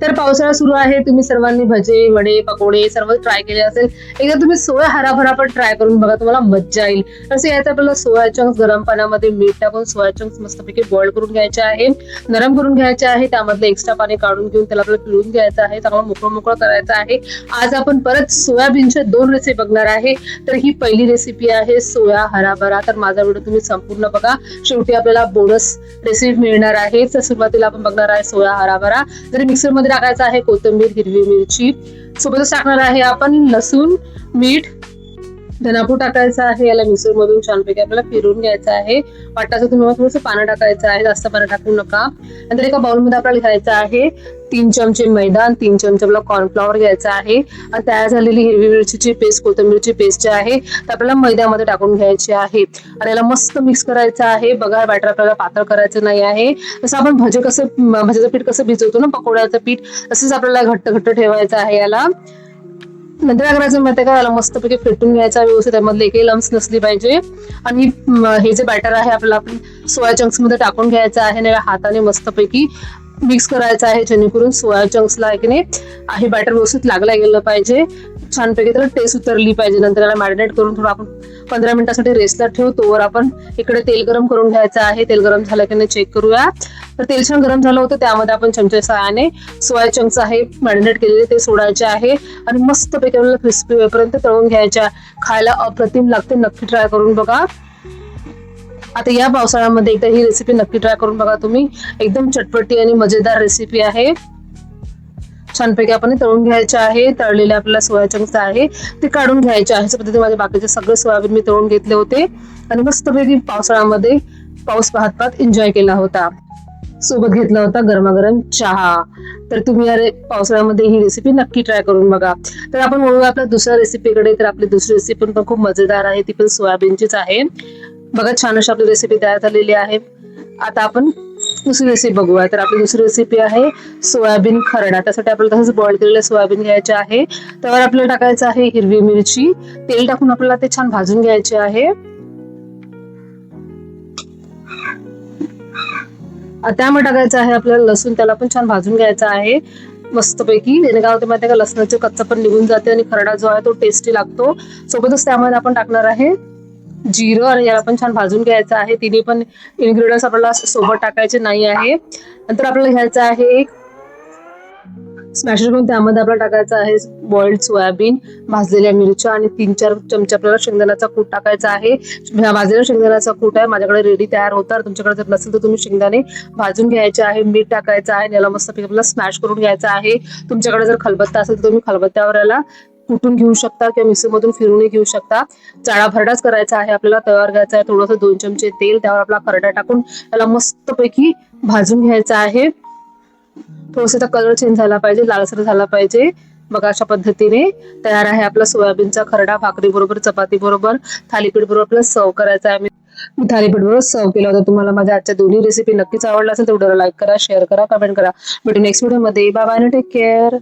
तर पावसाळा सुरू आहे. तुम्ही सर्वांनी भजे, वडे, पकोडे सर्व ट्राय केले असेल. एकदा तुम्ही सोया हराभरा पण ट्राय करून बघा, तुम्हाला मज्जा येईल. तसं यायचं आपल्याला सोया चंक्स गरम पाण्यामध्ये मीठ टाकून सोया चंक्स मस्तपैकी बॉईल करून घ्यायचे आहे, नरम करून घ्यायचे आहे. त्यामधलं एक्स्ट्रा पाणी काढून घेऊन त्याला आपल्याला पिळून घ्यायचं आहे, चांगलं मोकळं मोकळं करायचं आहे. आज आपण परत सोयाबीनच्या 2 रेसिपी बघणार आहे. तर ही पहिली रेसिपी आहे सोया हराभरा. तर माझा व्हिडिओ तुम्ही संपूर्ण बघा, शेवटी आपल्याला बोनस रेसिपी मिळणार आहे. तर सुरुवातीला आपण बघणार आहे सोया हराभरा. जर मिक्सर मध्ये टाकायचं आहे कोथिंबीर, हिरवी मिरची, सोबतच टाकणार आहे आपण लसूण, मीठ, धनापूड टाकायचं आहे. याला मिक्सर मधून छानपैकी आपल्याला फिरून घ्यायचं आहे. वाटायचं तुम्ही थोडंसं पाणी टाकायचं आहे, जास्त पाणी टाकू नका. नंतर एका बाउल मध्ये आपल्याला घ्यायचं आहे 3 चमचे मैदा आणि 3 चमचे आपला कॉर्नफ्लॉवर घ्यायचा आहे. आणि तयार झालेली हिरवी मिरचीची पेस्ट, कोथिंबीरची पेस्ट जी आहे तर आपल्याला मैद्यामध्ये टाकून घ्यायची आहे आणि याला मस्त मिक्स करायचं आहे. बघा, बॅटर आपल्याला पातळ करायचं नाही आहे. जसं आपण भज्याचं पीठ कसं भिजवतो ना, पकोड्याचं पीठ, तसंच आपल्याला घट्ट घट्ट ठेवायचं आहे याला. नंतर काय करायचं माहिती का, याला मस्तपैकी फेटून घ्यायचा व्यवस्थित, त्यामधले एकही लम्स नसली पाहिजे. आणि हे जे बॅटर आहे आपल्याला आपण सोया चंक्स मध्ये टाकून घ्यायचं आहे आणि हाताने मस्तपैकी मिक्स करायचं आहे, जेणेकरून सोया चंक्सला की नाही हे बॅटर व्यवस्थित लागला गेलं पाहिजे, छानपैकी त्याला टेस्ट उतरली पाहिजे. नंतर याला मॅरिनेट करून थोडं आपण 15 मिनिटासाठी रेस्टला ठेवू. तोवर आपण इकडे तेल गरम करून घ्यायचं आहे. तेल गरम झालं की नाही चेक करूया. तर तेल छान गरम झालं होतं, त्यामध्ये आपण चमचे सहाय्याने सोया चंक्स आहे मॅरिनेट केलेले ते सोडायचे आहे आणि मस्तपैकी आपल्याला क्रिस्पी होईपर्यंत तळून घ्यायच्या. खायला अप्रतिम लागते, नक्की ट्राय करून बघा. आता या पावसाळ्यामध्ये एकदा ही रेसिपी नक्की ट्राय करून बघा तुम्ही. एकदम चटपटी आणि मजेदार रेसिपी आहे. छानपैकी आपण तळून घ्यायचे आहे. तळलेले आपल्याला सोया चंक्स आहे ते काढून घ्यायचे आहे. अशा पद्धतीने माझे बाकीचे सगळे सोयाबीन मी तळून घेतले होते आणि मस्तपैकी पावसाळ्यामध्ये पाऊस पाहत पाहत एन्जॉय केला होता. सोबत घेतला होता गरमागरम चहा. तर तुम्ही या पावसाळ्यामध्ये ही रेसिपी नक्की ट्राय करून बघा. तर आपण वळूया आपल्या दुसऱ्या रेसिपीकडे. तर आपली दुसरी रेसिपी पण खूप मजेदार आहे, ती पण सोयाबीनचीच आहे. बघा, छान अशी आपली रेसिपी तयार झालेली आहे. आता आपण दुसरी रेसिपी बघूया. तर आपली दुसरी रेसिपी आहे सोयाबीन खरडा. त्यासाठी आपल्याला तसंच बॉईल केलेले सोयाबीन घ्यायचे आहे. त्यावर आपल्याला टाकायचं आहे हिरवी मिरची, तेल टाकून आपल्याला ते छान भाजून घ्यायचे आहे. त्यामध्ये टाकायचं आहे आपल्याला लसूण, त्याला पण छान भाजून घ्यायचा आहे मस्तपैकी. त्याने काय होते माहिती आहे का, लसणाचे कच्चा पण निघून जाते आणि खरडा जो आहे तो टेस्टी लागतो. सोबतच त्यामध्ये आपण टाकणार आहे जिरं आणि याला पण छान भाजून घ्यायचं आहे. तिन्ही पण इन्ग्रेडियंट्स आपल्याला सोबत टाकायचे नाही आहे. नंतर आपल्याला घ्यायचं आहे एक स्मॅशर करून त्यामध्ये आपल्याला टाकायचं आहे बॉइल्ड सोयाबीन, भाजलेल्या मिरच्या आणि 3-4 चमचे आपल्याला शेंगदाण्याचा कूट टाकायचा आहे. भाजलेला शेंगदाण्याचा कूट आहे माझ्याकडे रेडी तयार होता. तुमच्याकडे जर नसेल तर तुम्ही शेंगदाणे भाजून घ्यायचे आहे. मीठ टाकायचं आहे, याला मस्तपैकी आपल्याला स्मॅश करून घ्यायचं आहे. तुमच्याकडे जर खलबत्ता असेल तर तुम्ही खलबत्त्यावर याला कुटून घेऊ शकता किंवा मिक्सर मधून फिरूनही घेऊ शकता. जाडा भरडाच करायचा आहे आपल्याला. तव्यावर घ्यायचा आहे थोडंसं 2 चमचे तेल, त्यावर आपला खरडा टाकून त्याला मस्तपैकी भाजून घ्यायचा आहे. थोडासा कलर चेंज झाला पाहिजे, लालसर झाला पाहिजे. बघा, अशा पद्धतीने तयार आहे आपला सोयाबीनचा खरडा. भाकरी बरोबर, चपाती बरोबर, थालीपीठ बरोबर आपल्याला सर्व करायचा आहे. मी थालीपीठ बरोबर सर्व केला होता. तुम्हाला माझ्या आजच्या दोन्ही रेसिपी नक्कीच आवडल्या असेल तर व्हिडिओला लाईक करा, शेअर करा, कमेंट करा. भेटू नेक्स्ट व्हिडिओ मध्ये. Bye bye, take care.